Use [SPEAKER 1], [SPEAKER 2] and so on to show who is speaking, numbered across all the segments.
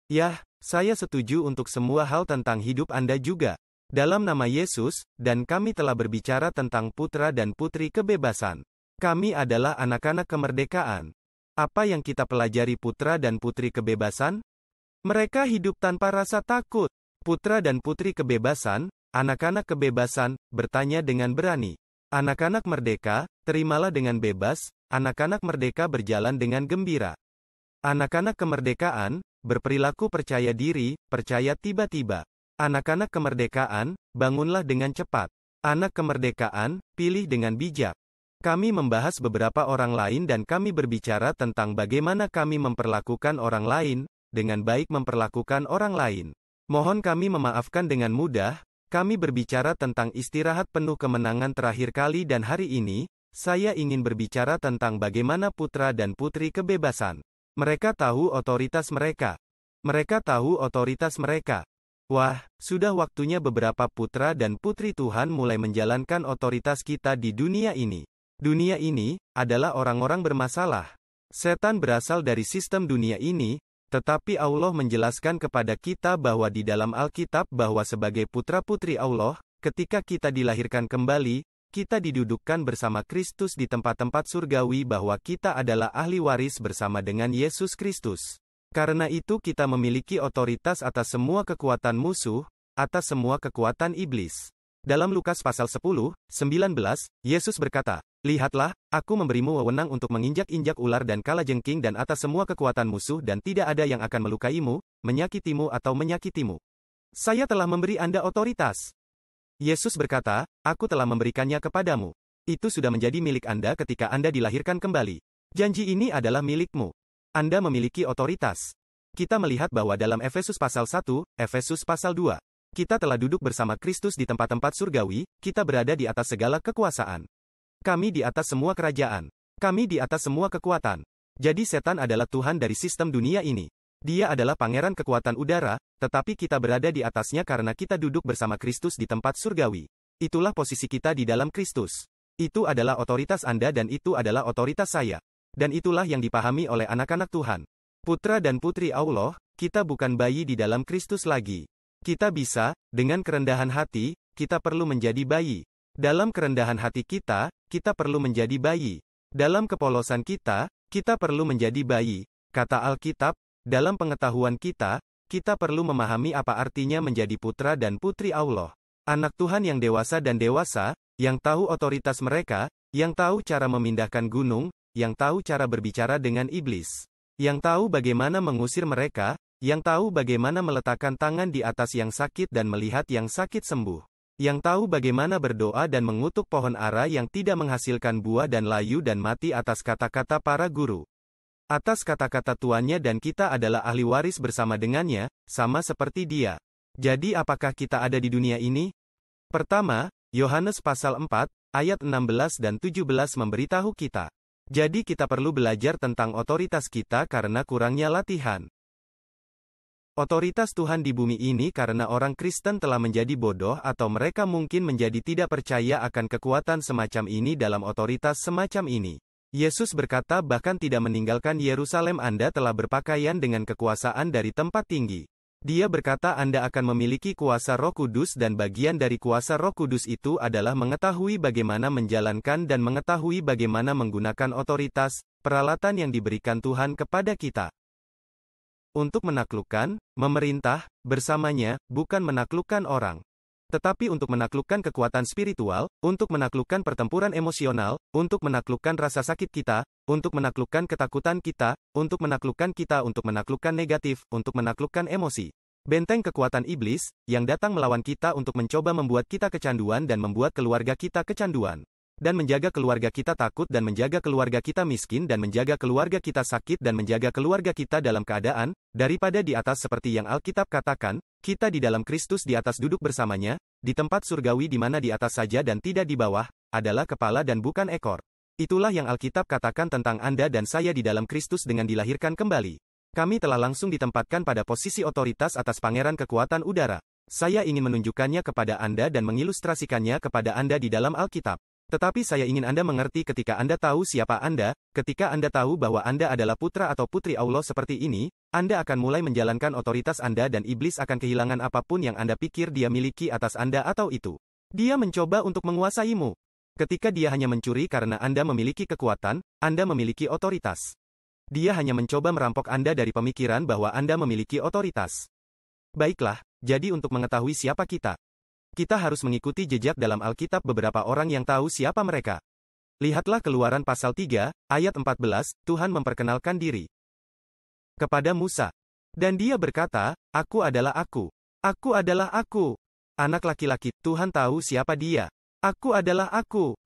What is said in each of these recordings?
[SPEAKER 1] Yah, saya setuju untuk semua hal tentang hidup Anda juga. Dalam nama Yesus, dan kami telah berbicara tentang putra dan putri kebebasan. Kami adalah anak-anak kemerdekaan. Apa yang kita pelajari putra dan putri kebebasan? Mereka hidup tanpa rasa takut. Putra dan putri kebebasan, anak-anak kebebasan, bertanya dengan berani. Anak-anak merdeka, terimalah dengan bebas, anak-anak merdeka berjalan dengan gembira. Anak-anak kemerdekaan, berperilaku percaya diri, percaya tiba-tiba. Anak-anak kemerdekaan, bangunlah dengan cepat. Anak kemerdekaan, pilih dengan bijak. Kami membahas beberapa orang lain dan kami berbicara tentang bagaimana kami memperlakukan orang lain, dengan baik memperlakukan orang lain. Mohon kami memaafkan dengan mudah, kami berbicara tentang istirahat penuh kemenangan terakhir kali dan hari ini, saya ingin berbicara tentang bagaimana putra dan putri kebebasan. Mereka tahu otoritas mereka. Mereka tahu otoritas mereka. Wah, sudah waktunya beberapa putra dan putri Tuhan mulai menjalankan otoritas kita di dunia ini. Dunia ini adalah orang-orang bermasalah. Setan berasal dari sistem dunia ini, tetapi Allah menjelaskan kepada kita bahwa di dalam Alkitab bahwa sebagai putra-putri Allah, ketika kita dilahirkan kembali, kita didudukkan bersama Kristus di tempat-tempat surgawi bahwa kita adalah ahli waris bersama dengan Yesus Kristus. Karena itu kita memiliki otoritas atas semua kekuatan musuh, atas semua kekuatan iblis. Dalam Lukas pasal 10, 19, Yesus berkata, "Lihatlah, aku memberimu wewenang untuk menginjak-injak ular dan kalajengking dan atas semua kekuatan musuh dan tidak ada yang akan melukaimu, menyakitimu atau menyakitimu. Saya telah memberi Anda otoritas." Yesus berkata, "Aku telah memberikannya kepadamu. Itu sudah menjadi milik Anda ketika Anda dilahirkan kembali. Janji ini adalah milikmu. Anda memiliki otoritas." Kita melihat bahwa dalam Efesus pasal 1, Efesus pasal 2, kita telah duduk bersama Kristus di tempat-tempat surgawi, kita berada di atas segala kekuasaan. Kami di atas semua kerajaan. Kami di atas semua kekuatan. Jadi setan adalah Tuhan dari sistem dunia ini. Dia adalah pangeran kekuatan udara, tetapi kita berada di atasnya karena kita duduk bersama Kristus di tempat surgawi. Itulah posisi kita di dalam Kristus. Itu adalah otoritas Anda dan itu adalah otoritas saya. Dan itulah yang dipahami oleh anak-anak Tuhan. Putra dan putri Allah, kita bukan bayi di dalam Kristus lagi. Kita bisa, dengan kerendahan hati, kita perlu menjadi bayi. Dalam kerendahan hati kita, kita perlu menjadi bayi. Dalam kepolosan kita, kita perlu menjadi bayi. Kata Alkitab, dalam pengetahuan kita, kita perlu memahami apa artinya menjadi putra dan putri Allah. Anak Tuhan yang dewasa dan dewasa, yang tahu otoritas mereka, yang tahu cara memindahkan gunung, yang tahu cara berbicara dengan iblis, yang tahu bagaimana mengusir mereka, yang tahu bagaimana meletakkan tangan di atas yang sakit dan melihat yang sakit sembuh, yang tahu bagaimana berdoa dan mengutuk pohon ara yang tidak menghasilkan buah dan layu dan mati atas kata-kata para guru, atas kata-kata tuannya dan kita adalah ahli waris bersama dengannya, sama seperti dia. Jadi apakah kita ada di dunia ini? Pertama, Yohanes pasal 4, ayat 16 dan 17 memberitahu kita. Jadi kita perlu belajar tentang otoritas kita karena kurangnya latihan. Otoritas Tuhan di bumi ini karena orang Kristen telah menjadi bodoh atau mereka mungkin menjadi tidak percaya akan kekuatan semacam ini dalam otoritas semacam ini. Yesus berkata bahkan tidak meninggalkan Yerusalem Anda telah berpakaian dengan kekuasaan dari tempat tinggi. Dia berkata Anda akan memiliki kuasa Roh Kudus dan bagian dari kuasa Roh Kudus itu adalah mengetahui bagaimana menjalankan dan mengetahui bagaimana menggunakan otoritas, peralatan yang diberikan Tuhan kepada kita. Untuk menaklukkan, memerintah, bersamanya, bukan menaklukkan orang. Tetapi untuk menaklukkan kekuatan spiritual, untuk menaklukkan pertempuran emosional, untuk menaklukkan rasa sakit kita, untuk menaklukkan ketakutan kita, untuk menaklukkan negatif, untuk menaklukkan emosi. Benteng kekuatan iblis, yang datang melawan kita untuk mencoba membuat kita kecanduan dan membuat keluarga kita kecanduan. Dan menjaga keluarga kita takut dan menjaga keluarga kita miskin dan menjaga keluarga kita sakit dan menjaga keluarga kita dalam keadaan, daripada di atas seperti yang Alkitab katakan, kita di dalam Kristus di atas duduk bersamanya, di tempat surgawi di mana di atas saja dan tidak di bawah, adalah kepala dan bukan ekor. Itulah yang Alkitab katakan tentang Anda dan saya di dalam Kristus dengan dilahirkan kembali. Kami telah langsung ditempatkan pada posisi otoritas atas pangeran kekuatan udara. Saya ingin menunjukkannya kepada Anda dan mengilustrasikannya kepada Anda di dalam Alkitab. Tetapi saya ingin Anda mengerti ketika Anda tahu siapa Anda, ketika Anda tahu bahwa Anda adalah putra atau putri Allah seperti ini, Anda akan mulai menjalankan otoritas Anda dan iblis akan kehilangan apapun yang Anda pikir dia miliki atas Anda atau itu. Dia mencoba untuk menguasaimu. Ketika dia hanya mencuri karena Anda memiliki kekuatan, Anda memiliki otoritas. Dia hanya mencoba merampok Anda dari pemikiran bahwa Anda memiliki otoritas. Baiklah, jadi untuk mengetahui siapa kita harus mengikuti jejak dalam Alkitab beberapa orang yang tahu siapa mereka. Lihatlah Keluaran pasal 3, ayat 14, Tuhan memperkenalkan diri kepada Musa. Dan dia berkata, Aku adalah aku. Aku adalah aku. Anak laki-laki, Tuhan tahu siapa dia. Aku adalah aku.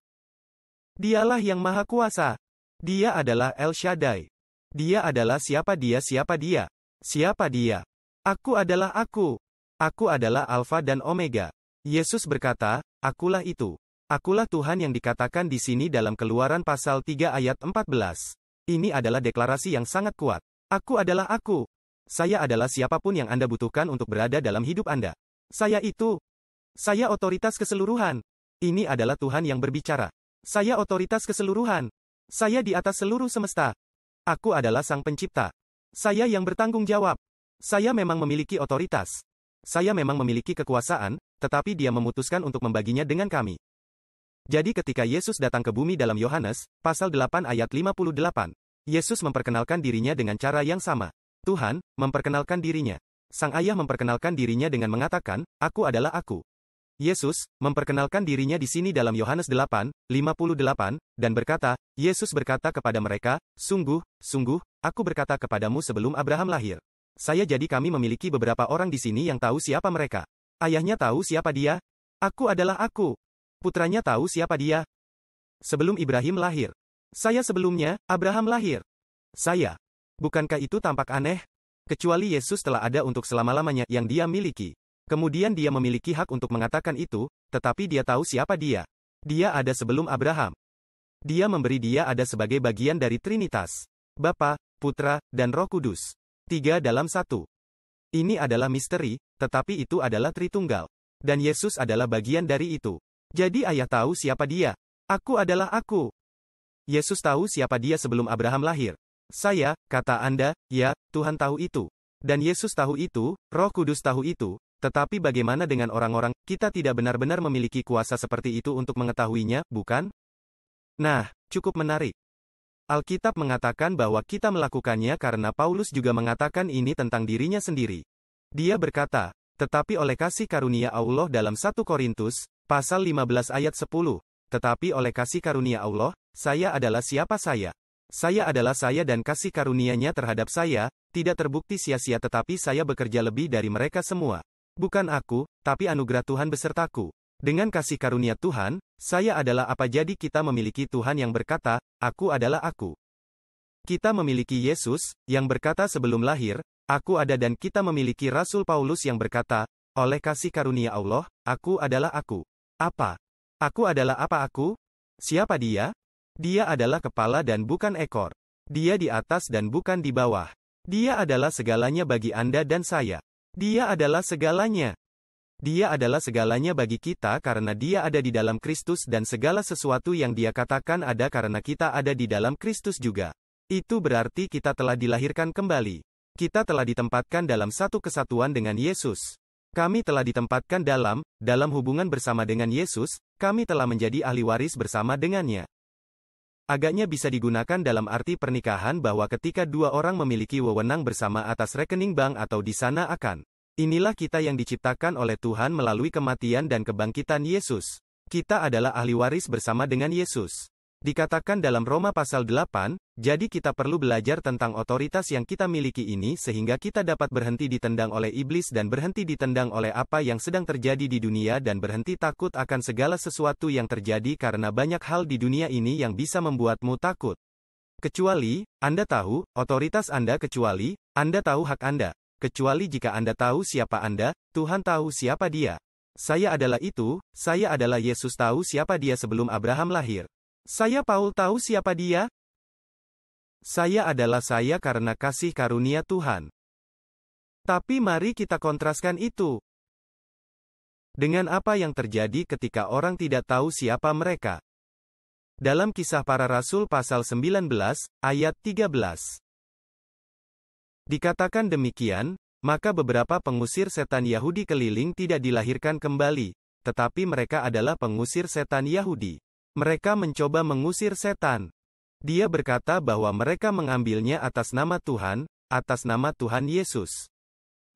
[SPEAKER 1] Dialah yang maha kuasa. Dia adalah El Shaddai. Dia adalah siapa dia. Siapa dia? Aku adalah aku. Aku adalah Alfa dan Omega. Yesus berkata, Akulah itu. Akulah Tuhan yang dikatakan di sini dalam Keluaran pasal 3 ayat 14. Ini adalah deklarasi yang sangat kuat. Aku adalah aku. Saya adalah siapapun yang Anda butuhkan untuk berada dalam hidup Anda. Saya itu. Saya otoritas keseluruhan. Ini adalah Tuhan yang berbicara. Saya otoritas keseluruhan. Saya di atas seluruh semesta. Aku adalah Sang Pencipta. Saya yang bertanggung jawab. Saya memang memiliki otoritas. Saya memang memiliki kekuasaan, tetapi Dia memutuskan untuk membaginya dengan kami. Jadi ketika Yesus datang ke bumi dalam Yohanes, pasal 8 ayat 58, Yesus memperkenalkan dirinya dengan cara yang sama. Tuhan memperkenalkan dirinya. Sang Ayah memperkenalkan dirinya dengan mengatakan, Aku adalah aku. Yesus memperkenalkan dirinya di sini dalam Yohanes 8, 58, dan berkata, Yesus berkata kepada mereka, Sungguh, sungguh, aku berkata kepadamu sebelum Abraham lahir. Jadi kami memiliki beberapa orang di sini yang tahu siapa mereka. Ayahnya tahu siapa dia. Aku adalah aku. Putranya tahu siapa dia. Sebelum Ibrahim lahir. Saya sebelumnya, Abraham lahir. Saya. Bukankah itu tampak aneh? Kecuali Yesus telah ada untuk selama-lamanya yang dia miliki. Kemudian dia memiliki hak untuk mengatakan itu, tetapi dia tahu siapa dia. Dia ada sebelum Abraham. Dia memberi dia ada sebagai bagian dari Trinitas. Bapa, Putra, dan Roh Kudus. 3 dalam 1. Ini adalah misteri, tetapi itu adalah Tritunggal. Dan Yesus adalah bagian dari itu. Jadi Ayah tahu siapa dia. Aku adalah aku. Yesus tahu siapa dia sebelum Abraham lahir. Saya, kata Anda, ya, Tuhan tahu itu. Dan Yesus tahu itu, Roh Kudus tahu itu, tetapi bagaimana dengan orang-orang, kita tidak benar-benar memiliki kuasa seperti itu untuk mengetahuinya, bukan? Nah, cukup menarik. Alkitab mengatakan bahwa kita melakukannya karena Paulus juga mengatakan ini tentang dirinya sendiri. Dia berkata, tetapi oleh kasih karunia Allah dalam 1 Korintus, pasal 15 ayat 10, tetapi oleh kasih karunia Allah, saya adalah siapa saya. Saya adalah saya dan kasih karunia-Nya terhadap saya, tidak terbukti sia-sia tetapi saya bekerja lebih dari mereka semua. Bukan aku, tapi anugerah Tuhan besertaku. Dengan kasih karunia Tuhan, saya adalah apa jadi kita memiliki Tuhan yang berkata, Aku adalah aku. Kita memiliki Yesus, yang berkata sebelum lahir, Aku ada dan kita memiliki Rasul Paulus yang berkata, oleh kasih karunia Allah, aku adalah aku. Apa? Aku adalah apa aku? Siapa dia? Dia adalah kepala dan bukan ekor. Dia di atas dan bukan di bawah. Dia adalah segalanya bagi Anda dan saya. Dia adalah segalanya. Dia adalah segalanya bagi kita karena dia ada di dalam Kristus dan segala sesuatu yang dia katakan ada karena kita ada di dalam Kristus juga. Itu berarti kita telah dilahirkan kembali. Kita telah ditempatkan dalam satu kesatuan dengan Yesus. Kami telah ditempatkan dalam hubungan bersama dengan Yesus, kami telah menjadi ahli waris bersama dengannya. Agaknya bisa digunakan dalam arti pernikahan bahwa ketika dua orang memiliki wewenang bersama atas rekening bank atau di sana akan. Inilah kita yang diciptakan oleh Tuhan melalui kematian dan kebangkitan Yesus. Kita adalah ahli waris bersama dengan Yesus. Dikatakan dalam Roma pasal 8, jadi kita perlu belajar tentang otoritas yang kita miliki ini sehingga kita dapat berhenti ditendang oleh iblis dan berhenti ditendang oleh apa yang sedang terjadi di dunia dan berhenti takut akan segala sesuatu yang terjadi karena banyak hal di dunia ini yang bisa membuatmu takut. Kecuali, Anda tahu, otoritas Anda kecuali, Anda tahu hak Anda. Kecuali jika Anda tahu siapa Anda, Tuhan tahu siapa Dia. Saya adalah itu, saya adalah Yesus tahu siapa Dia sebelum Abraham lahir. Saya Paul tahu siapa Dia. Saya adalah saya karena kasih karunia Tuhan. Tapi mari kita kontraskan itu dengan apa yang terjadi ketika orang tidak tahu siapa mereka. Dalam Kisah Para Rasul pasal 19, ayat 13. Dikatakan demikian, maka beberapa pengusir setan Yahudi keliling tidak dilahirkan kembali, tetapi mereka adalah pengusir setan Yahudi. Mereka mencoba mengusir setan. Dia berkata bahwa mereka mengambilnya atas nama Tuhan Yesus.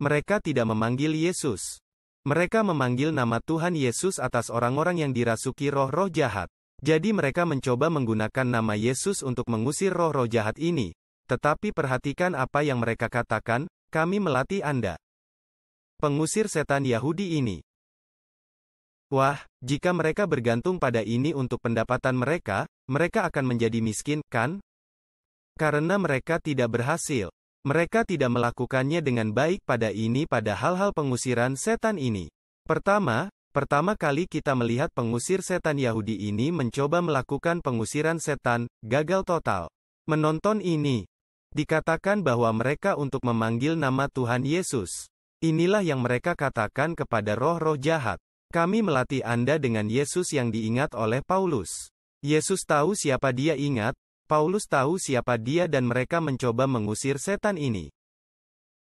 [SPEAKER 1] Mereka tidak memanggil Yesus. Mereka memanggil nama Tuhan Yesus atas orang-orang yang dirasuki roh-roh jahat. Jadi mereka mencoba menggunakan nama Yesus untuk mengusir roh-roh jahat ini. Tetapi perhatikan apa yang mereka katakan, kami melatih Anda. Pengusir setan Yahudi ini. Wah, jika mereka bergantung pada ini untuk pendapatan mereka, mereka akan menjadi miskin, kan? Karena mereka tidak berhasil. Mereka tidak melakukannya dengan baik pada hal-hal pengusiran setan ini. Pertama kali kita melihat pengusir setan Yahudi ini mencoba melakukan pengusiran setan, gagal total. Menonton ini, dikatakan bahwa mereka untuk memanggil nama Tuhan Yesus. Inilah yang mereka katakan kepada roh-roh jahat. Kami melatih Anda dengan Yesus yang diingat oleh Paulus. Yesus tahu siapa dia ingat, Paulus tahu siapa dia dan mereka mencoba mengusir setan ini.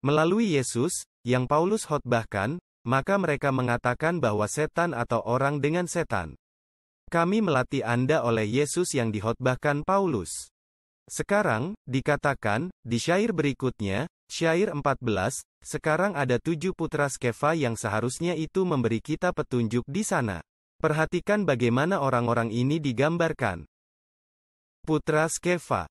[SPEAKER 1] Melalui Yesus, yang Paulus khotbahkan, maka mereka mengatakan bahwa setan atau orang dengan setan. Kami melatih Anda oleh Yesus yang dikhotbahkan Paulus. Sekarang, dikatakan, di syair berikutnya, syair 14, sekarang ada 7 putra Skefa yang seharusnya itu memberi kita petunjuk di sana. Perhatikan bagaimana orang-orang ini digambarkan. Putra Skefa.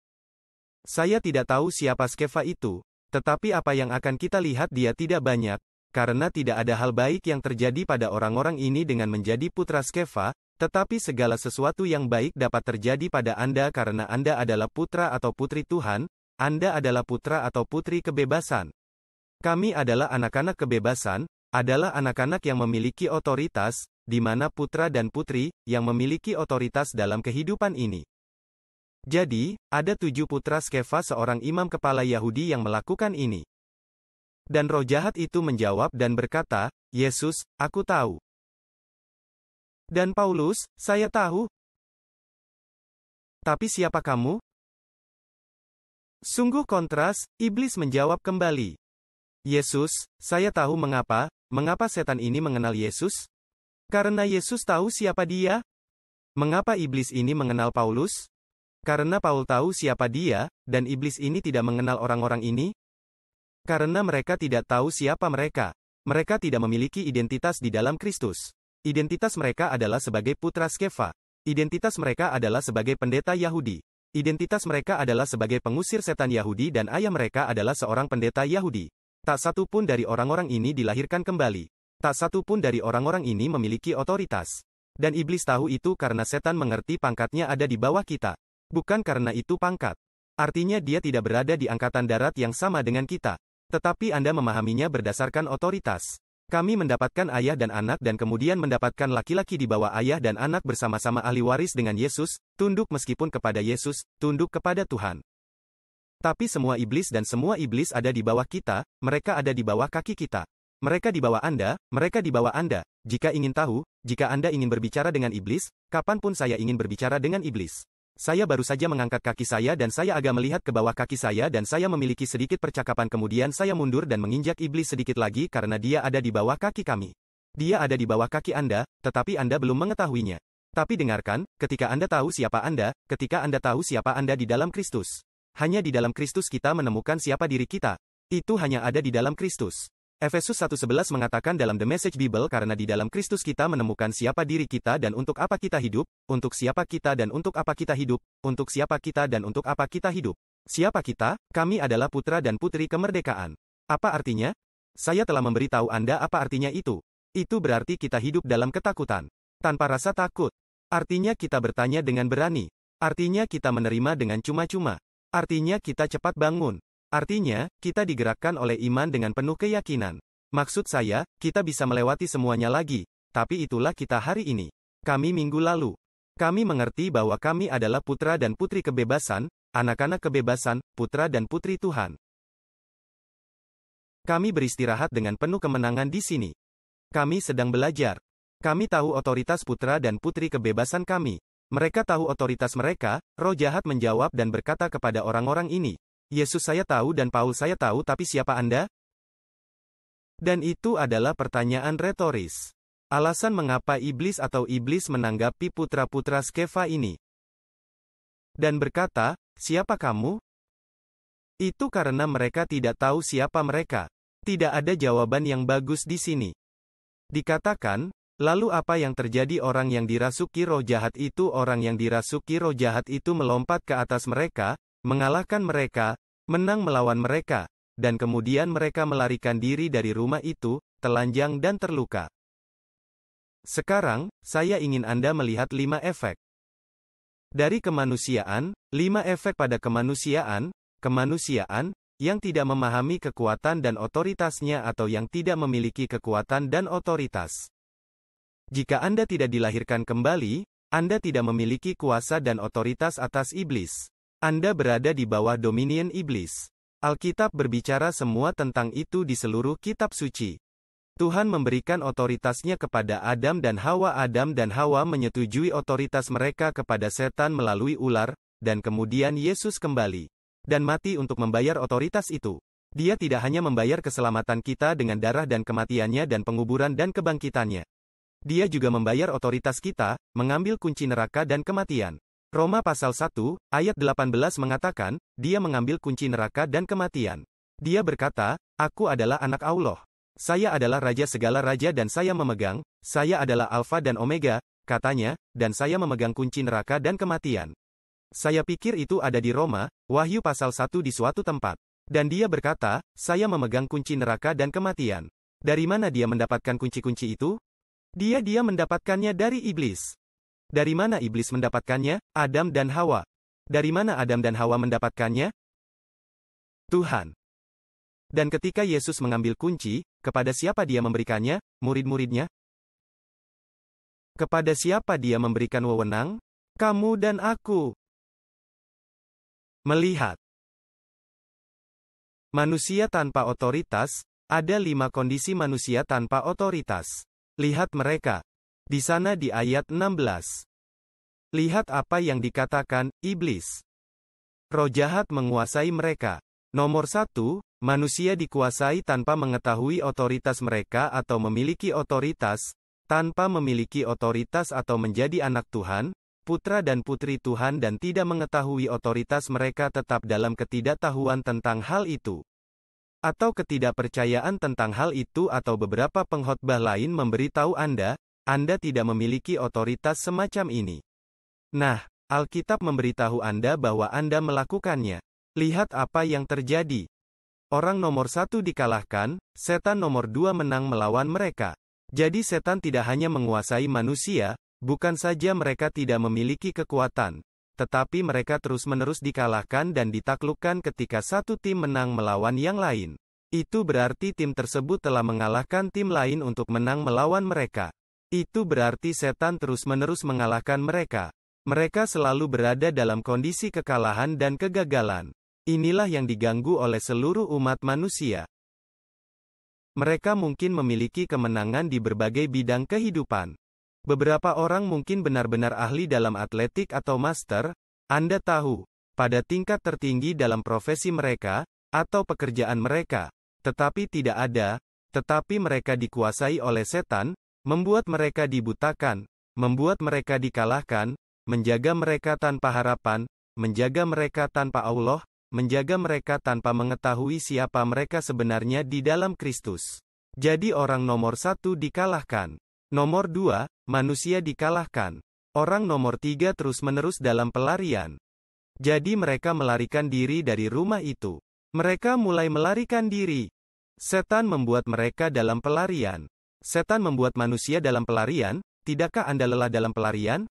[SPEAKER 1] Saya tidak tahu siapa Skefa itu, tetapi apa yang akan kita lihat dia tidak banyak, karena tidak ada hal baik yang terjadi pada orang-orang ini dengan menjadi putra Skefa, tetapi segala sesuatu yang baik dapat terjadi pada Anda karena Anda adalah putra atau putri Tuhan, Anda adalah putra atau putri kebebasan. Kami adalah anak-anak kebebasan, adalah anak-anak yang memiliki otoritas, di mana putra dan putri, yang memiliki otoritas dalam kehidupan ini. Jadi, ada 7 putra Skefa seorang imam kepala Yahudi yang melakukan ini. Dan roh jahat itu menjawab dan berkata, Yesus, aku tahu. Dan Paulus, saya tahu. Tapi siapa kamu? Sungguh kontras, iblis menjawab kembali. Yesus, saya tahu mengapa setan ini mengenal Yesus? Karena Yesus tahu siapa dia. Mengapa iblis ini mengenal Paulus? Karena Paul tahu siapa dia, dan iblis ini tidak mengenal orang-orang ini. Karena mereka tidak tahu siapa mereka. Mereka tidak memiliki identitas di dalam Kristus. Identitas mereka adalah sebagai putra Skefa. Identitas mereka adalah sebagai pendeta Yahudi. Identitas mereka adalah sebagai pengusir setan Yahudi dan ayah mereka adalah seorang pendeta Yahudi. Tak satu pun dari orang-orang ini dilahirkan kembali. Tak satu pun dari orang-orang ini memiliki otoritas. Dan iblis tahu itu karena setan mengerti pangkatnya ada di bawah kita. Bukan karena itu pangkat. Artinya dia tidak berada di angkatan darat yang sama dengan kita. Tetapi Anda memahaminya berdasarkan otoritas. Kami mendapatkan ayah dan anak dan kemudian mendapatkan laki-laki di bawah ayah dan anak bersama-sama ahli waris dengan Yesus, tunduk meskipun kepada Yesus, tunduk kepada Tuhan. Tapi semua iblis dan semua iblis ada di bawah kita, mereka ada di bawah kaki kita. Mereka di bawah Anda, mereka di bawah Anda. Jika ingin tahu, jika Anda ingin berbicara dengan iblis, kapanpun saya ingin berbicara dengan iblis. Saya baru saja mengangkat kaki saya dan saya agak melihat ke bawah kaki saya dan saya memiliki sedikit percakapan kemudian saya mundur dan menginjak iblis sedikit lagi karena dia ada di bawah kaki kami. Dia ada di bawah kaki Anda, tetapi Anda belum mengetahuinya. Tapi dengarkan, ketika Anda tahu siapa Anda, ketika Anda tahu siapa Anda di dalam Kristus. Hanya di dalam Kristus kita menemukan siapa diri kita. Itu hanya ada di dalam Kristus. Efesus 1:11 mengatakan dalam The Message Bible karena di dalam Kristus kita menemukan siapa diri kita dan untuk apa kita hidup, untuk siapa kita dan untuk apa kita hidup, untuk siapa kita dan untuk apa kita hidup. Siapa kita? Kami adalah putra dan putri kemerdekaan. Apa artinya? Saya telah memberitahu Anda apa artinya itu. Itu berarti kita hidup dalam ketakutan. Tanpa rasa takut. Artinya kita bertanya dengan berani. Artinya kita menerima dengan cuma-cuma. Artinya kita cepat bangun. Artinya, kita digerakkan oleh iman dengan penuh keyakinan. Maksud saya, kita bisa melewati semuanya lagi. Tapi itulah kita hari ini. Kami minggu lalu. Kami mengerti bahwa kami adalah putra dan putri kebebasan, anak-anak kebebasan, putra dan putri Tuhan. Kami beristirahat dengan penuh kemenangan di sini. Kami sedang belajar. Kami tahu otoritas putra dan putri kebebasan kami. Mereka tahu otoritas mereka. Roh jahat menjawab dan berkata kepada orang-orang ini, Yesus saya tahu dan Paul saya tahu tapi siapa Anda? Dan itu adalah pertanyaan retoris. Alasan mengapa iblis menanggapi putra-putra Skefa ini. Dan berkata, siapa kamu? Itu karena mereka tidak tahu siapa mereka. Tidak ada jawaban yang bagus di sini. Dikatakan, lalu apa yang terjadi orang yang dirasuki roh jahat itu? Orang yang dirasuki roh jahat itu melompat ke atas mereka, mengalahkan mereka, menang melawan mereka, dan kemudian mereka melarikan diri dari rumah itu, telanjang dan terluka. Sekarang, saya ingin Anda melihat 5 efek. Dari kemanusiaan, 5 efek pada kemanusiaan, yang tidak memahami kekuatan dan otoritasnya atau yang tidak memiliki kekuatan dan otoritas. Jika Anda tidak dilahirkan kembali, Anda tidak memiliki kuasa dan otoritas atas iblis. Anda berada di bawah dominion iblis. Alkitab berbicara semua tentang itu di seluruh kitab suci. Tuhan memberikan otoritasnya kepada Adam dan Hawa. Adam dan Hawa menyetujui otoritas mereka kepada setan melalui ular, dan kemudian Yesus kembali dan mati untuk membayar otoritas itu. Dia tidak hanya membayar keselamatan kita dengan darah dan kematiannya dan penguburan dan kebangkitannya. Dia juga membayar otoritas kita, mengambil kunci neraka dan kematian. Roma pasal 1, ayat 18 mengatakan, dia mengambil kunci neraka dan kematian. Dia berkata, aku adalah anak Allah. Saya adalah raja segala raja dan saya adalah Alfa dan Omega, katanya, dan saya memegang kunci neraka dan kematian. Saya pikir itu ada di Roma, Wahyu pasal 1 di suatu tempat. Dan dia berkata, saya memegang kunci neraka dan kematian. Dari mana dia mendapatkan kunci-kunci itu? Dia mendapatkannya dari iblis. Dari mana iblis mendapatkannya? Adam dan Hawa. Dari mana Adam dan Hawa mendapatkannya? Tuhan. Dan ketika Yesus mengambil kunci, kepada siapa dia memberikannya? Murid-muridnya? Kepada siapa dia memberikan wewenang? Kamu dan aku. Melihat manusia tanpa otoritas, ada 5 kondisi manusia tanpa otoritas. Lihat mereka. Di sana di ayat 16. Lihat apa yang dikatakan, iblis. Roh jahat menguasai mereka. Nomor 1, manusia dikuasai tanpa mengetahui otoritas mereka atau memiliki otoritas, tanpa memiliki otoritas atau menjadi anak Tuhan, putra dan putri Tuhan dan tidak mengetahui otoritas mereka tetap dalam ketidaktahuan tentang hal itu. Atau ketidakpercayaan tentang hal itu atau beberapa pengkhotbah lain memberitahu Anda tidak memiliki otoritas semacam ini. Nah, Alkitab memberitahu Anda bahwa Anda melakukannya. Lihat apa yang terjadi. Orang nomor 1 dikalahkan, setan nomor 2 menang melawan mereka. Jadi setan tidak hanya menguasai manusia, bukan saja mereka tidak memiliki kekuatan, tetapi mereka terus-menerus dikalahkan dan ditaklukkan ketika satu tim menang melawan yang lain. Itu berarti tim tersebut telah mengalahkan tim lain untuk menang melawan mereka. Itu berarti setan terus-menerus mengalahkan mereka. Mereka selalu berada dalam kondisi kekalahan dan kegagalan. Inilah yang diganggu oleh seluruh umat manusia. Mereka mungkin memiliki kemenangan di berbagai bidang kehidupan. Beberapa orang mungkin benar-benar ahli dalam atletik atau master, Anda tahu, pada tingkat tertinggi dalam profesi mereka, atau pekerjaan mereka. Tetapi tetapi mereka dikuasai oleh setan, membuat mereka dibutakan, membuat mereka dikalahkan, menjaga mereka tanpa harapan, menjaga mereka tanpa Allah, menjaga mereka tanpa mengetahui siapa mereka sebenarnya di dalam Kristus. Jadi orang nomor 1 dikalahkan. Nomor 2, manusia dikalahkan. Orang nomor 3 terus-menerus dalam pelarian. Jadi mereka melarikan diri dari rumah itu. Mereka mulai melarikan diri. Setan membuat mereka dalam pelarian. Setan membuat manusia dalam pelarian. Tidakkah Anda lelah dalam pelarian?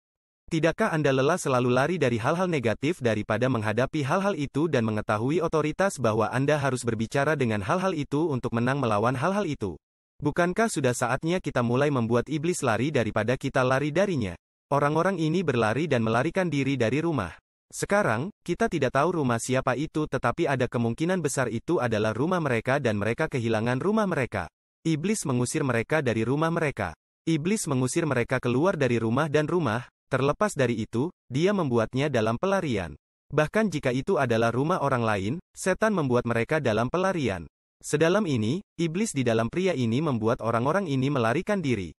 [SPEAKER 1] Tidakkah Anda lelah selalu lari dari hal-hal negatif daripada menghadapi hal-hal itu dan mengetahui otoritas bahwa Anda harus berbicara dengan hal-hal itu untuk menang melawan hal-hal itu? Bukankah sudah saatnya kita mulai membuat iblis lari daripada kita lari darinya? Orang-orang ini berlari dan melarikan diri dari rumah. Sekarang, kita tidak tahu rumah siapa itu tetapi ada kemungkinan besar itu adalah rumah mereka dan mereka kehilangan rumah mereka. Iblis mengusir mereka dari rumah mereka. Iblis mengusir mereka keluar dari rumah dan rumah, terlepas dari itu, dia membuatnya dalam pelarian. Bahkan jika itu adalah rumah orang lain, setan membuat mereka dalam pelarian. Sedalam ini, iblis di dalam pria ini membuat orang-orang ini melarikan diri.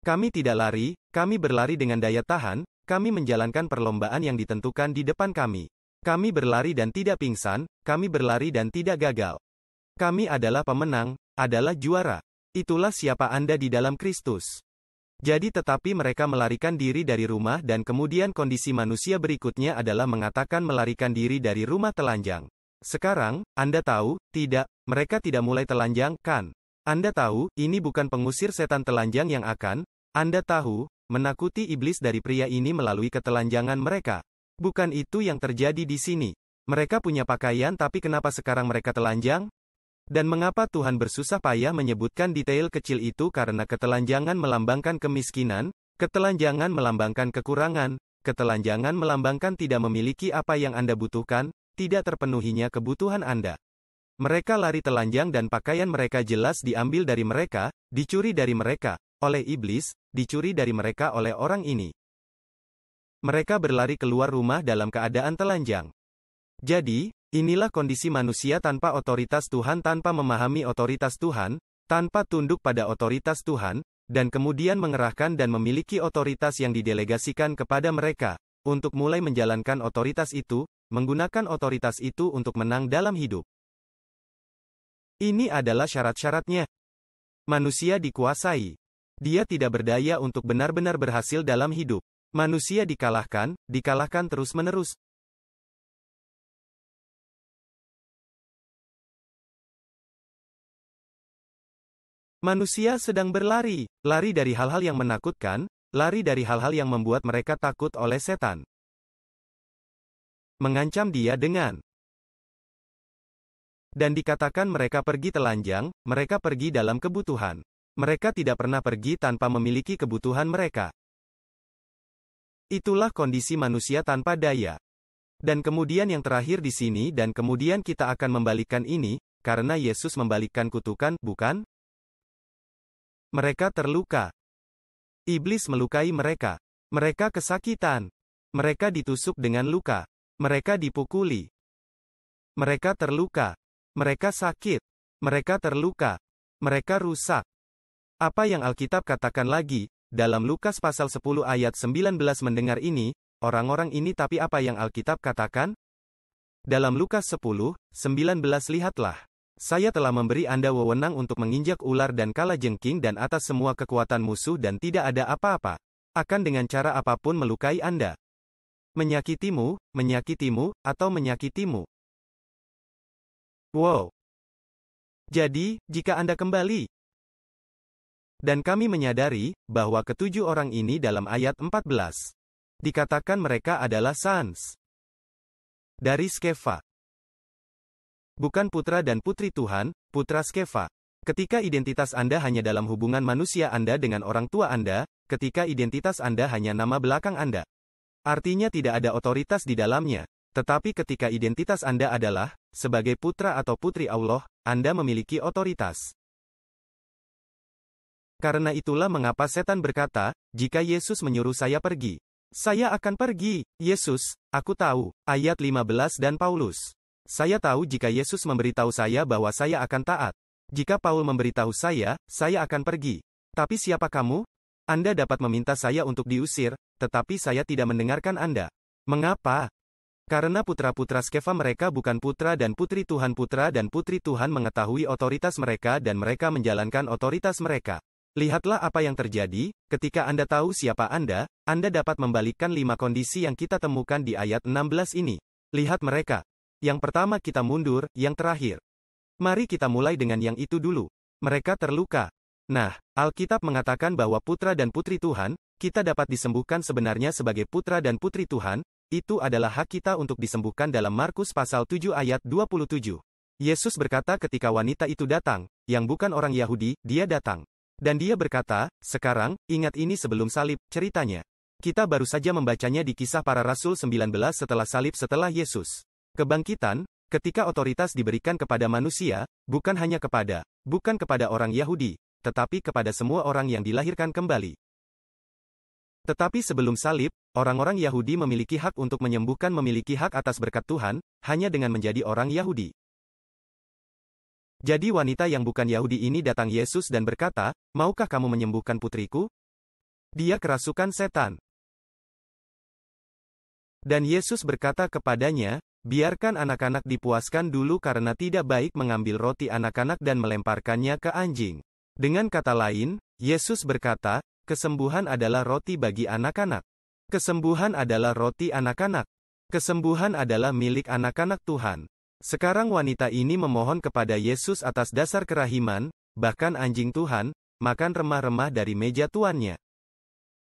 [SPEAKER 1] Kami tidak lari, kami berlari dengan daya tahan, kami menjalankan perlombaan yang ditentukan di depan kami. Kami berlari dan tidak pingsan, kami berlari dan tidak gagal. Kami adalah pemenang, adalah juara. Itulah siapa Anda di dalam Kristus. Jadi tetapi mereka melarikan diri dari rumah dan kemudian kondisi manusia berikutnya adalah mengatakan melarikan diri dari rumah telanjang. Sekarang, Anda tahu, tidak, mereka tidak mulai telanjang, kan? Anda tahu, ini bukan pengusir setan telanjang yang akan, Anda tahu, menakuti iblis dari pria ini melalui ketelanjangan mereka. Bukan itu yang terjadi di sini. Mereka punya pakaian tapi kenapa sekarang mereka telanjang? Dan mengapa Tuhan bersusah payah menyebutkan detail kecil itu karena ketelanjangan melambangkan kemiskinan, ketelanjangan melambangkan kekurangan, ketelanjangan melambangkan tidak memiliki apa yang Anda butuhkan, tidak terpenuhinya kebutuhan Anda. Mereka lari telanjang dan pakaian mereka jelas diambil dari mereka, dicuri dari mereka, oleh iblis, dicuri dari mereka oleh orang ini. Mereka berlari keluar rumah dalam keadaan telanjang. Jadi, inilah kondisi manusia tanpa otoritas Tuhan, tanpa memahami otoritas Tuhan, tanpa tunduk pada otoritas Tuhan, dan kemudian mengerahkan dan memiliki otoritas yang didelegasikan kepada mereka, untuk mulai menjalankan otoritas itu, menggunakan otoritas itu untuk menang dalam hidup. Ini adalah syarat-syaratnya. Manusia dikuasai. Dia tidak berdaya untuk benar-benar berhasil dalam hidup. Manusia dikalahkan terus-menerus. Manusia sedang berlari, lari dari hal-hal yang menakutkan, lari dari hal-hal yang membuat mereka takut oleh setan. Mengancam dia dengan. Dan dikatakan mereka pergi telanjang, mereka pergi dalam kebutuhan. Mereka tidak pernah pergi tanpa memiliki kebutuhan mereka. Itulah kondisi manusia tanpa daya. Dan kemudian yang terakhir di sini dan kemudian kita akan membalikkan ini, karena Yesus membalikkan kutukan, bukan? Mereka terluka. Iblis melukai mereka. Mereka kesakitan. Mereka ditusuk dengan luka. Mereka dipukuli. Mereka terluka. Mereka sakit. Mereka terluka. Mereka rusak. Apa yang Alkitab katakan lagi, dalam Lukas pasal 10 ayat 19 mendengar ini, orang-orang ini tapi apa yang Alkitab katakan? Dalam Lukas 10, 19 lihatlah. Saya telah memberi Anda wewenang untuk menginjak ular dan kalajengking dan atas semua kekuatan musuh dan tidak ada apa-apa akan dengan cara apapun melukai Anda. Menyakitimu, atau menyakitimu. Wow. Jadi, jika Anda kembali, dan kami menyadari bahwa ketujuh orang ini dalam ayat 14, dikatakan mereka adalah sons dari Skefa. Bukan putra dan putri Tuhan, putra Skefa. Ketika identitas Anda hanya dalam hubungan manusia Anda dengan orang tua Anda, ketika identitas Anda hanya nama belakang Anda. Artinya tidak ada otoritas di dalamnya. Tetapi ketika identitas Anda adalah, sebagai putra atau putri Allah, Anda memiliki otoritas. Karena itulah mengapa setan berkata, jika Yesus menyuruh saya pergi, saya akan pergi. Yesus, aku tahu. Ayat 15 dan Paulus. Saya tahu jika Yesus memberitahu saya bahwa saya akan taat. Jika Paul memberitahu saya akan pergi. Tapi siapa kamu? Anda dapat meminta saya untuk diusir, tetapi saya tidak mendengarkan Anda. Mengapa? Karena putra-putra Skefa mereka bukan putra dan putri Tuhan. Putra dan putri Tuhan mengetahui otoritas mereka dan mereka menjalankan otoritas mereka. Lihatlah apa yang terjadi, ketika Anda tahu siapa Anda dapat membalikkan 5 kondisi yang kita temukan di ayat 16 ini. Lihat mereka. Yang pertama kita mundur, yang terakhir. Mari kita mulai dengan yang itu dulu. Mereka terluka. Nah, Alkitab mengatakan bahwa putra dan putri Tuhan, kita dapat disembuhkan sebenarnya sebagai putra dan putri Tuhan, itu adalah hak kita untuk disembuhkan dalam Markus pasal 7 ayat 27. Yesus berkata ketika wanita itu datang, yang bukan orang Yahudi, dia datang. Dan dia berkata, sekarang, ingat ini sebelum salib, ceritanya. Kita baru saja membacanya di Kisah Para Rasul 19 setelah salib setelah Yesus. Kebangkitan, ketika otoritas diberikan kepada manusia, bukan kepada orang Yahudi, tetapi kepada semua orang yang dilahirkan kembali. Tetapi sebelum salib, orang-orang Yahudi memiliki hak untuk menyembuhkan, memiliki hak atas berkat Tuhan, hanya dengan menjadi orang Yahudi. Jadi wanita yang bukan Yahudi ini datang Yesus dan berkata, "Maukah kamu menyembuhkan putriku? Dia kerasukan setan." Dan Yesus berkata kepadanya, "Biarkan anak-anak dipuaskan dulu karena tidak baik mengambil roti anak-anak dan melemparkannya ke anjing." Dengan kata lain, Yesus berkata, kesembuhan adalah roti bagi anak-anak. Kesembuhan adalah roti anak-anak. Kesembuhan adalah milik anak-anak Tuhan. Sekarang wanita ini memohon kepada Yesus atas dasar kerahiman, bahkan anjing Tuhan, makan remah-remah dari meja tuannya.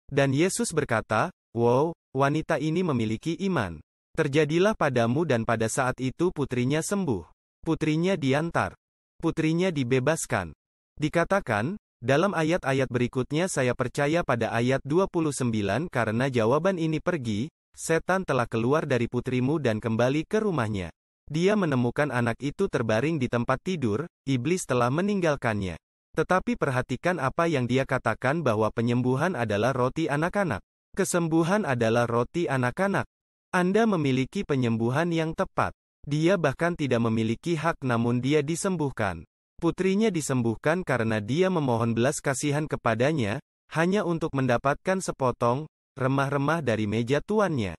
[SPEAKER 1] Dan Yesus berkata, "Wow, wanita ini memiliki iman. Terjadilah padamu," dan pada saat itu putrinya sembuh. Putrinya diantar. Putrinya dibebaskan. Dikatakan, dalam ayat-ayat berikutnya saya percaya pada ayat 29 karena jawaban ini pergi, setan telah keluar dari putrimu dan kembali ke rumahnya. Dia menemukan anak itu terbaring di tempat tidur, iblis telah meninggalkannya. Tetapi perhatikan apa yang dia katakan bahwa penyembuhan adalah roti anak-anak. Kesembuhan adalah roti anak-anak. Anda memiliki penyembuhan yang tepat. Dia bahkan tidak memiliki hak namun dia disembuhkan. Putrinya disembuhkan karena dia memohon belas kasihan kepadanya, hanya untuk mendapatkan sepotong remah-remah dari meja tuannya.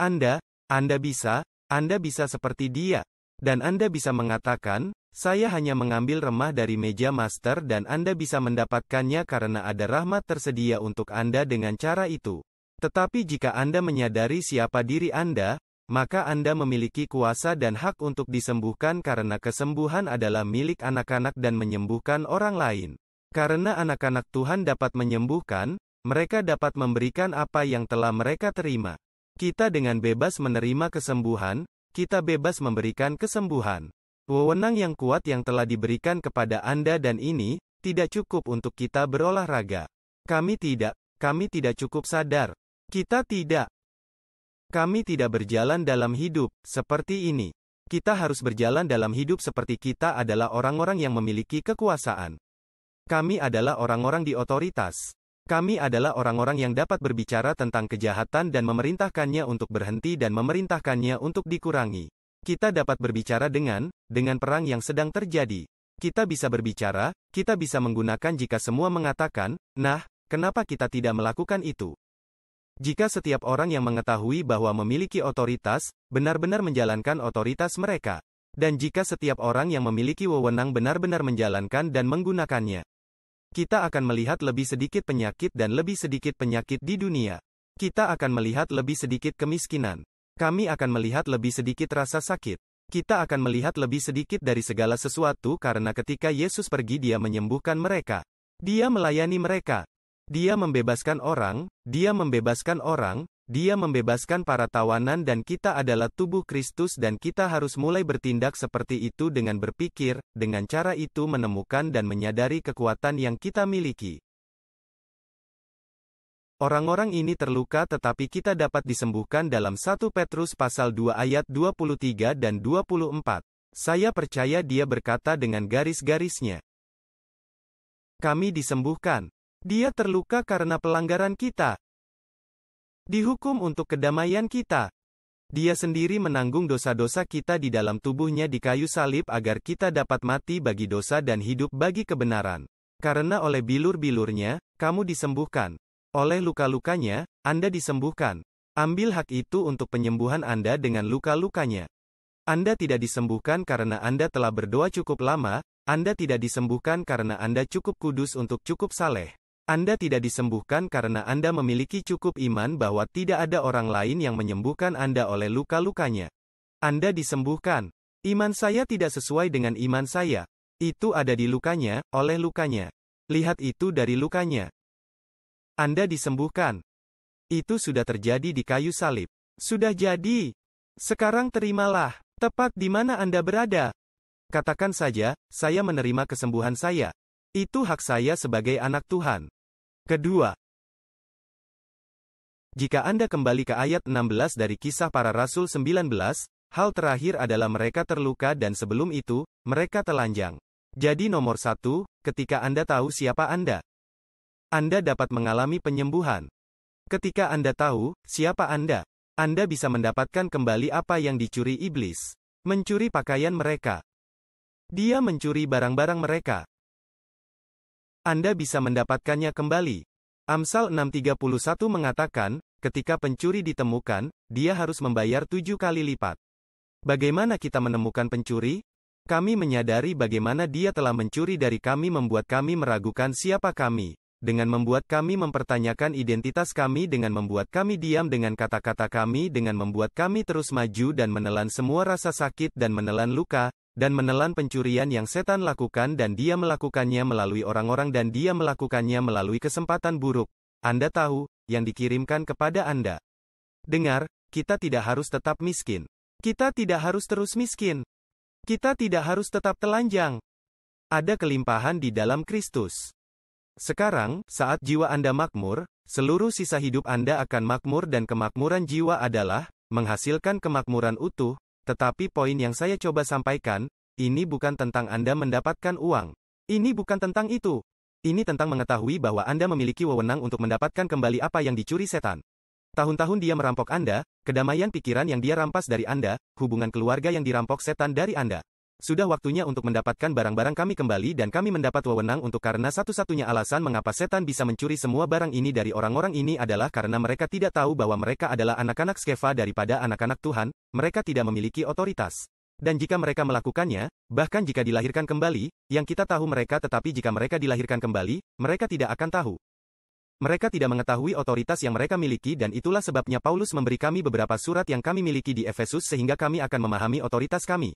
[SPEAKER 1] Anda bisa seperti dia. Dan Anda bisa mengatakan, "Saya hanya mengambil remah dari meja master," dan Anda bisa mendapatkannya karena ada rahmat tersedia untuk Anda dengan cara itu. Tetapi jika Anda menyadari siapa diri Anda, maka Anda memiliki kuasa dan hak untuk disembuhkan karena kesembuhan adalah milik anak-anak dan menyembuhkan orang lain. Karena anak-anak Tuhan dapat menyembuhkan, mereka dapat memberikan apa yang telah mereka terima. Kita dengan bebas menerima kesembuhan, kita bebas memberikan kesembuhan. Wewenang yang kuat yang telah diberikan kepada Anda dan ini, tidak cukup untuk kita berolahraga. Kami tidak cukup sadar. Kami tidak berjalan dalam hidup seperti ini. Kita harus berjalan dalam hidup seperti kita adalah orang-orang yang memiliki kekuasaan. Kami adalah orang-orang di otoritas. Kami adalah orang-orang yang dapat berbicara tentang kejahatan dan memerintahkannya untuk berhenti dan memerintahkannya untuk dikurangi. Kita dapat berbicara dengan perang yang sedang terjadi. Kita bisa berbicara, kita bisa menggunakan jika semua mengatakan, "Nah, kenapa kita tidak melakukan itu?" Jika setiap orang yang mengetahui bahwa memiliki otoritas, benar-benar menjalankan otoritas mereka. Dan jika setiap orang yang memiliki wewenang benar-benar menjalankan dan menggunakannya, kita akan melihat lebih sedikit penyakit dan lebih sedikit penyakit di dunia. Kita akan melihat lebih sedikit kemiskinan. Kami akan melihat lebih sedikit rasa sakit. Kita akan melihat lebih sedikit dari segala sesuatu karena ketika Yesus pergi dia menyembuhkan mereka. Dia melayani mereka. Dia membebaskan orang, dia membebaskan para tawanan dan kita adalah tubuh Kristus dan kita harus mulai bertindak seperti itu dengan berpikir, dengan cara itu menemukan dan menyadari kekuatan yang kita miliki. Orang-orang ini terluka tetapi kita dapat disembuhkan dalam 1 Petrus pasal 2 ayat 23 dan 24. Saya percaya dia berkata dengan garis-garisnya. Kami disembuhkan. Dia terluka karena pelanggaran kita. Dihukum untuk kedamaian kita. Dia sendiri menanggung dosa-dosa kita di dalam tubuhnya di kayu salib agar kita dapat mati bagi dosa dan hidup bagi kebenaran. Karena oleh bilur-bilurnya, kamu disembuhkan. Oleh luka-lukanya, Anda disembuhkan. Ambil hak itu untuk penyembuhan Anda dengan luka-lukanya. Anda tidak disembuhkan karena Anda telah berdoa cukup lama, Anda tidak disembuhkan karena Anda cukup kudus untuk cukup saleh. Anda tidak disembuhkan karena Anda memiliki cukup iman bahwa tidak ada orang lain yang menyembuhkan Anda oleh luka-lukanya. Anda disembuhkan. Iman saya tidak sesuai dengan iman saya. Itu ada di lukanya, oleh lukanya. Lihat itu dari lukanya. Anda disembuhkan. Itu sudah terjadi di kayu salib. Sudah jadi. Sekarang terimalah. Tepat di mana Anda berada. Katakan saja, saya menerima kesembuhan saya. Itu hak saya sebagai anak Tuhan. Kedua, jika Anda kembali ke ayat 16 dari Kisah Para Rasul 19, hal terakhir adalah mereka terluka dan sebelum itu, mereka telanjang. Jadi nomor 1, ketika Anda tahu siapa Anda dapat mengalami penyembuhan. Ketika Anda tahu siapa Anda bisa mendapatkan kembali apa yang dicuri iblis. Mencuri pakaian mereka. Dia mencuri barang-barang mereka. Anda bisa mendapatkannya kembali. Amsal 6:31 mengatakan, ketika pencuri ditemukan, dia harus membayar 7 kali lipat. Bagaimana kita menemukan pencuri? Kami menyadari bagaimana dia telah mencuri dari kami, membuat kami meragukan siapa kami. Dengan membuat kami mempertanyakan identitas kami, dengan membuat kami diam dengan kata-kata kami, dengan membuat kami terus maju dan menelan semua rasa sakit dan menelan luka, dan menelan pencurian yang setan lakukan, dan dia melakukannya melalui orang-orang, dan dia melakukannya melalui kesempatan buruk. Anda tahu, yang dikirimkan kepada Anda. Dengar, kita tidak harus tetap miskin. Kita tidak harus terus miskin. Kita tidak harus tetap telanjang. Ada kelimpahan di dalam Kristus. Sekarang, saat jiwa Anda makmur, seluruh sisa hidup Anda akan makmur, dan kemakmuran jiwa adalah menghasilkan kemakmuran utuh. Tetapi poin yang saya coba sampaikan, ini bukan tentang Anda mendapatkan uang. Ini bukan tentang itu. Ini tentang mengetahui bahwa Anda memiliki wewenang untuk mendapatkan kembali apa yang dicuri setan. Tahun-tahun dia merampok Anda, kedamaian pikiran yang dia rampas dari Anda, hubungan keluarga yang dirampok setan dari Anda. Sudah waktunya untuk mendapatkan barang-barang kami kembali, dan kami mendapat wewenang untuk, karena satu-satunya alasan mengapa setan bisa mencuri semua barang ini dari orang-orang ini adalah karena mereka tidak tahu bahwa mereka adalah anak-anak Skefa daripada anak-anak Tuhan, mereka tidak memiliki otoritas. Dan jika mereka melakukannya, bahkan jika dilahirkan kembali, yang kita tahu mereka, tetapi jika mereka dilahirkan kembali, mereka tidak akan tahu. Mereka tidak mengetahui otoritas yang mereka miliki, dan itulah sebabnya Paulus memberi kami beberapa surat yang kami miliki di Efesus sehingga kami akan memahami otoritas kami.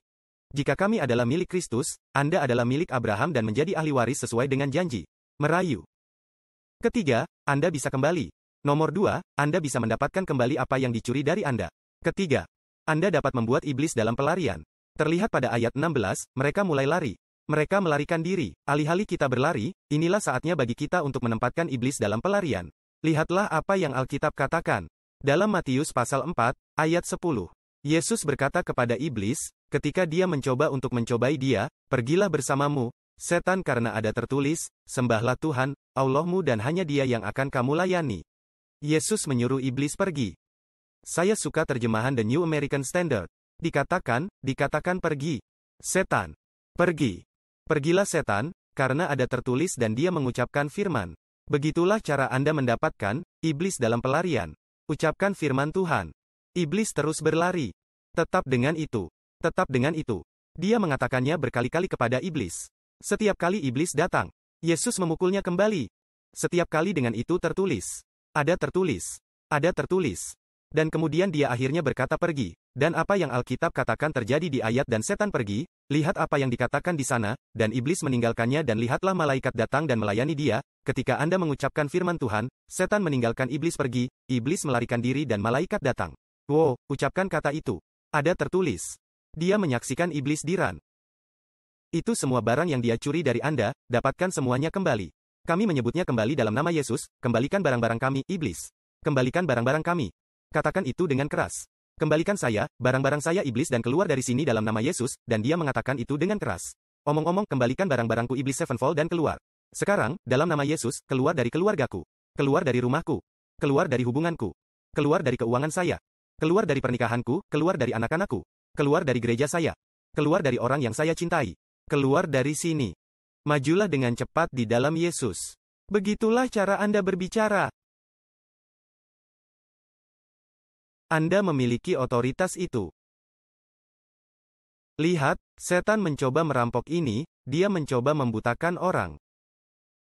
[SPEAKER 1] Jika kami adalah milik Kristus, Anda adalah milik Abraham dan menjadi ahli waris sesuai dengan janji. Merayu. Ketiga, Anda bisa kembali. Nomor 2, Anda bisa mendapatkan kembali apa yang dicuri dari Anda. Ketiga, Anda dapat membuat iblis dalam pelarian. Terlihat pada ayat 16, mereka mulai lari. Mereka melarikan diri. Alih-alih kita berlari, inilah saatnya bagi kita untuk menempatkan iblis dalam pelarian. Lihatlah apa yang Alkitab katakan. Dalam Matius pasal 4, ayat 10. Yesus berkata kepada iblis, ketika dia mencoba untuk mencobai dia, pergilah bersamamu, setan, karena ada tertulis, sembahlah Tuhan, Allahmu, dan hanya dia yang akan kamu layani. Yesus menyuruh iblis pergi. Saya suka terjemahan The New American Standard. Dikatakan pergi. Setan. Pergi. Pergilah setan, karena ada tertulis, dan dia mengucapkan firman. Begitulah cara Anda mendapatkan iblis dalam pelarian. Ucapkan firman Tuhan. Iblis terus berlari. Tetap dengan itu. Tetap dengan itu. Dia mengatakannya berkali-kali kepada iblis. Setiap kali iblis datang, Yesus memukulnya kembali. Setiap kali dengan itu tertulis. Ada tertulis. Ada tertulis. Dan kemudian dia akhirnya berkata pergi. Dan apa yang Alkitab katakan terjadi di ayat dan setan pergi, lihat apa yang dikatakan di sana, dan iblis meninggalkannya, dan lihatlah malaikat datang dan melayani dia. Ketika Anda mengucapkan firman Tuhan, setan meninggalkan iblis pergi, iblis melarikan diri dan malaikat datang. Wow, ucapkan kata itu. Ada tertulis. Dia menyaksikan iblis diran. Itu semua barang yang dia curi dari Anda, dapatkan semuanya kembali. Kami menyebutnya kembali dalam nama Yesus, kembalikan barang-barang kami, iblis. Kembalikan barang-barang kami. Katakan itu dengan keras. Kembalikan saya, barang-barang saya, iblis, dan keluar dari sini dalam nama Yesus, dan dia mengatakan itu dengan keras. Omong-omong, kembalikan barang-barangku, iblis sevenfold, dan keluar. Sekarang, dalam nama Yesus, keluar dari keluargaku. Keluar dari rumahku. Keluar dari hubunganku. Keluar dari keuangan saya. Keluar dari pernikahanku, keluar dari anak-anakku. Keluar dari gereja saya. Keluar dari orang yang saya cintai. Keluar dari sini. Majulah dengan cepat di dalam Yesus. Begitulah cara Anda berbicara. Anda memiliki otoritas itu. Lihat, setan mencoba merampok ini, dia mencoba membutakan orang.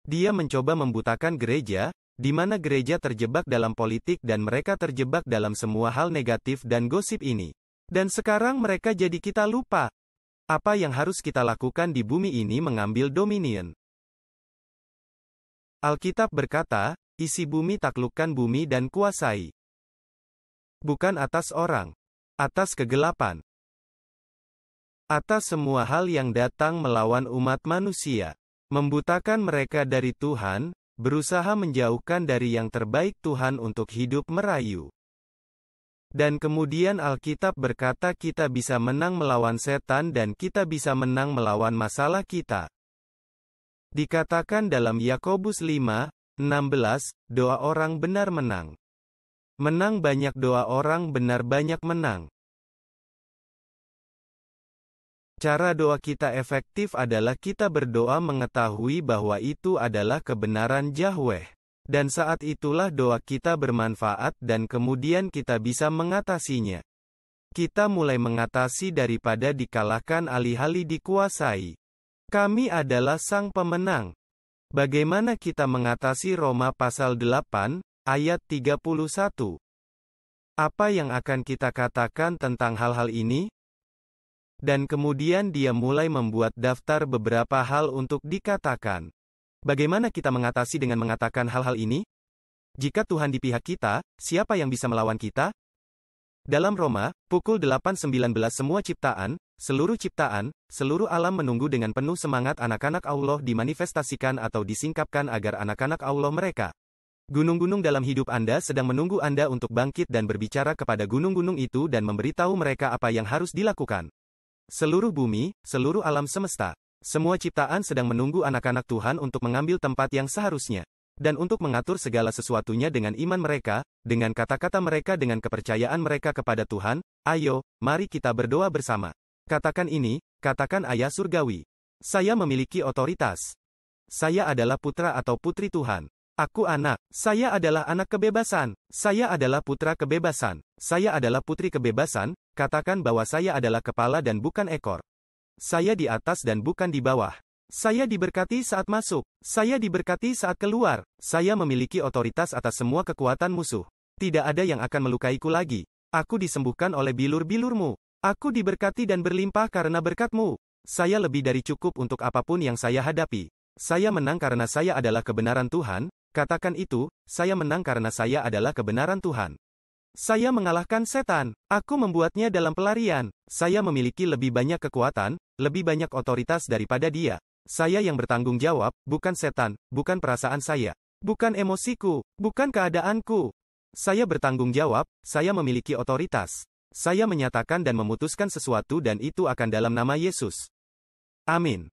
[SPEAKER 1] Dia mencoba membutakan gereja, di mana gereja terjebak dalam politik dan mereka terjebak dalam semua hal negatif dan gosip ini. Dan sekarang mereka jadi kita lupa. Apa yang harus kita lakukan di bumi ini mengambil dominion. Alkitab berkata, isi bumi taklukkan bumi dan kuasai. Bukan atas orang. Atas kegelapan. Atas semua hal yang datang melawan umat manusia. Membutakan mereka dari Tuhan, berusaha menjauhkan dari yang terbaik Tuhan untuk hidup merayu. Dan kemudian Alkitab berkata kita bisa menang melawan setan dan kita bisa menang melawan masalah kita. Dikatakan dalam Yakobus 5:16, doa orang benar menang. Menang banyak doa orang benar banyak menang. Cara doa kita efektif adalah kita berdoa mengetahui bahwa itu adalah kebenaran Yahweh. Dan saat itulah doa kita bermanfaat dan kemudian kita bisa mengatasinya. Kita mulai mengatasi daripada dikalahkan alih-alih dikuasai. Kami adalah sang pemenang. Bagaimana kita mengatasi Roma pasal 8, ayat 31? Apa yang akan kita katakan tentang hal-hal ini? Dan kemudian dia mulai membuat daftar beberapa hal untuk dikatakan. Bagaimana kita mengatasi dengan mengatakan hal-hal ini? Jika Tuhan di pihak kita, siapa yang bisa melawan kita? Dalam Roma, pukul 8:19 semua ciptaan, seluruh alam menunggu dengan penuh semangat anak-anak Allah dimanifestasikan atau disingkapkan agar anak-anak Allah mereka. Gunung-gunung dalam hidup Anda sedang menunggu Anda untuk bangkit dan berbicara kepada gunung-gunung itu dan memberitahu mereka apa yang harus dilakukan. Seluruh bumi, seluruh alam semesta, semua ciptaan sedang menunggu anak-anak Tuhan untuk mengambil tempat yang seharusnya. Dan untuk mengatur segala sesuatunya dengan iman mereka, dengan kata-kata mereka dengan kepercayaan mereka kepada Tuhan, ayo, mari kita berdoa bersama. Katakan ini, katakan ayah surgawi. Saya memiliki otoritas. Saya adalah putra atau putri Tuhan. Aku anak. Saya adalah anak kebebasan. Saya adalah putra kebebasan. Saya adalah putri kebebasan. Katakan bahwa saya adalah kepala dan bukan ekor. Saya di atas dan bukan di bawah. Saya diberkati saat masuk. Saya diberkati saat keluar. Saya memiliki otoritas atas semua kekuatan musuh. Tidak ada yang akan melukaiku lagi. Aku disembuhkan oleh bilur-bilurmu. Aku diberkati dan berlimpah karena berkat-Mu. Saya lebih dari cukup untuk apapun yang saya hadapi. Saya menang karena saya adalah kebenaran Tuhan. Katakan itu, saya menang karena saya adalah kebenaran Tuhan. Saya mengalahkan setan. Aku membuatnya dalam pelarian. Saya memiliki lebih banyak kekuatan, lebih banyak otoritas daripada dia. Saya yang bertanggung jawab, bukan setan, bukan perasaan saya, bukan emosiku, bukan keadaanku. Saya bertanggung jawab, saya memiliki otoritas. Saya menyatakan dan memutuskan sesuatu dan itu akan dalam nama Yesus. Amin.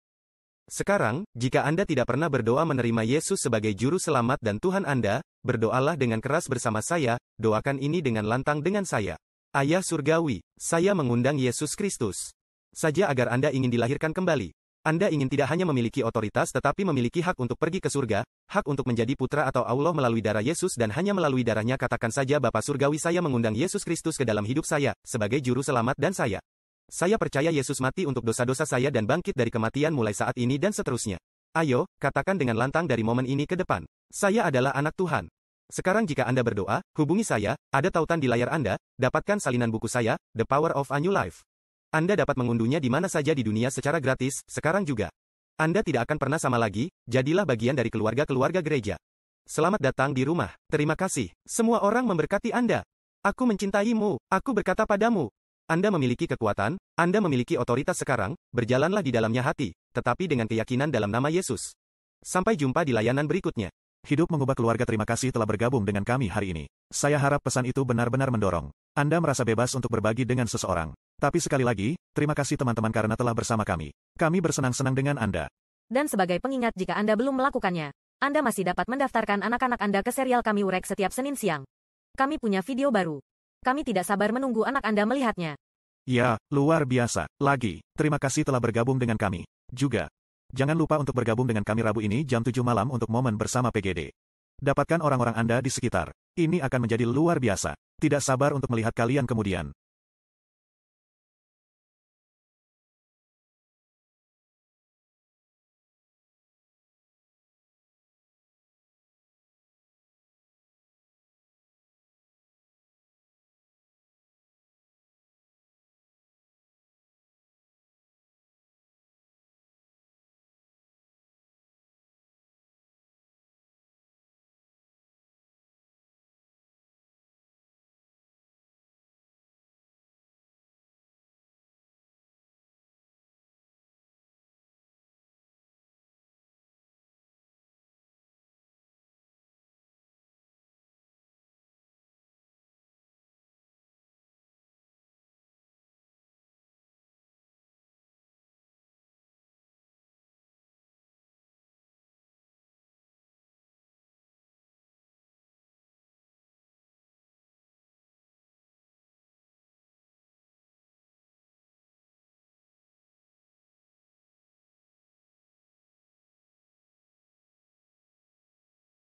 [SPEAKER 1] Sekarang, jika Anda tidak pernah berdoa menerima Yesus sebagai juru selamat dan Tuhan Anda, berdoalah dengan keras bersama saya, doakan ini dengan lantang dengan saya. Ayah Surgawi, saya mengundang Yesus Kristus saja agar Anda ingin dilahirkan kembali. Anda ingin tidak hanya memiliki otoritas tetapi memiliki hak untuk pergi ke surga, hak untuk menjadi putra atau Allah melalui darah Yesus dan hanya melalui darahnya katakan saja Bapa Surgawi saya mengundang Yesus Kristus ke dalam hidup saya, sebagai juru selamat dan saya. Saya percaya Yesus mati untuk dosa-dosa saya dan bangkit dari kematian mulai saat ini dan seterusnya. Ayo, katakan dengan lantang dari momen ini ke depan. Saya adalah anak Tuhan. Sekarang jika Anda berdoa, hubungi saya, ada tautan di layar Anda, dapatkan salinan buku saya, The Power of a New Life. Anda dapat mengunduhnya di mana saja di dunia secara gratis, sekarang juga. Anda tidak akan pernah sama lagi, jadilah bagian dari keluarga-keluarga gereja. Selamat datang di rumah, terima kasih. Semua orang memberkati Anda. Aku mencintaimu, aku berkata padamu. Anda memiliki kekuatan, Anda memiliki otoritas sekarang, berjalanlah di dalamnya hati, tetapi dengan keyakinan dalam nama Yesus. Sampai jumpa di layanan berikutnya.
[SPEAKER 2] Hidup Mengubah Keluarga, terima kasih telah bergabung dengan kami hari ini. Saya harap pesan itu benar-benar mendorong Anda merasa bebas untuk berbagi dengan seseorang. Tapi sekali lagi, terima kasih teman-teman karena telah bersama kami. Kami bersenang-senang dengan Anda.
[SPEAKER 3] Dan sebagai pengingat jika Anda belum melakukannya, Anda masih dapat mendaftarkan anak-anak Anda ke serial kami Urek setiap Senin siang. Kami punya video baru. Kami tidak sabar menunggu anak Anda melihatnya.
[SPEAKER 2] Ya, luar biasa. Lagi, terima kasih telah bergabung dengan kami. Juga, jangan lupa untuk bergabung dengan kami Rabu ini jam 7 malam untuk momen bersama PGD. Dapatkan orang-orang Anda di sekitar. Ini akan menjadi luar biasa. Tidak sabar untuk melihat kalian kemudian.